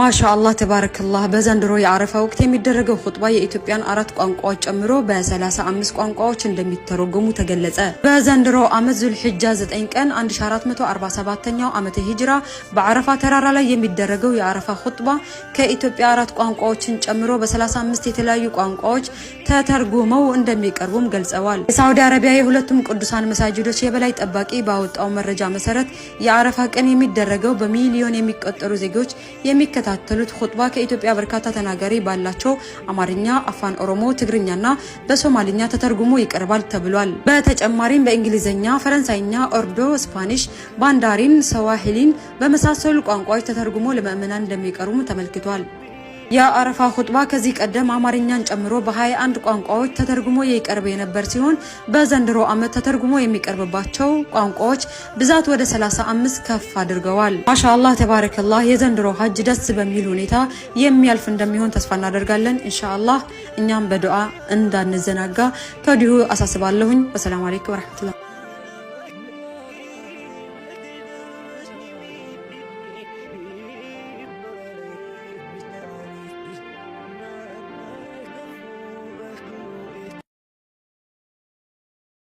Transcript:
ማሻአላህ ተባረከላህ በዘንድሮ የአረፋ ወቅት የሚደረገው ኹጥባ የኢትዮጵያን 4 ቋንቋዎች ጨምሮ በ35 ቋንቋዎች እንደሚተረጎሙ ተገለጸ። በዘንድሮ ዓመት ዙልሂጃ 9 ቀን 1447ኛው ዓመተ ሂጅራ በአረፋ ተራራ ላይ የሚደረገው የአረፋ ኹጥባ ከኢትዮጵያ 4 ቋንቋዎችን ጨምሮ በ35 የተለያዩ ቋንቋዎች ተተርጉመው እንደሚቀርቡም ገልጸዋል። የሳውዲ አረቢያ የሁለቱም ቅዱሳን መሳጅዶች የበላይ ጠባቂ ባወጣው መረጃ መሰረት የአረፋ ቀን የሚደረገው በሚሊዮን የሚቆጠሩ ዜጎች የሚከታተሉት ኹጥባ ከኢትዮጵያ በርካታ ተናጋሪ ባላቸው አማርኛ፣ አፋን ኦሮሞ፣ ትግርኛና በሶማሊኛ ተተርጉሞ ይቀርባል ተብሏል። በተጨማሪም በእንግሊዘኛ፣ ፈረንሳይኛ፣ ኦርዶ፣ ስፓኒሽ፣ ባንዳሪን፣ ሰዋሂሊን በመሳሰሉ ቋንቋዎች ተተርጉሞ ለምእመናን እንደሚቀርቡ ተመልክቷል። የአረፋ ኹጥባ ከዚህ ቀደም አማርኛን ጨምሮ በ21 ቋንቋዎች ተተርጉሞ ይቀርብ የነበር ሲሆን በዘንድሮ ዓመት ተተርጉሞ የሚቀርብባቸው ቋንቋዎች ብዛት ወደ 35 ከፍ አድርገዋል። ማሻአላህ ተባረከላህ የዘንድሮ ሐጅ ደስ በሚል ሁኔታ የሚያልፍ እንደሚሆን ተስፋ እናደርጋለን ኢንሻአላህ። እኛም በዱዓ እንዳንዘናጋ ከዲሁ አሳስባለሁኝ። ወሰላሙ አለይኩም ወራህመቱላህ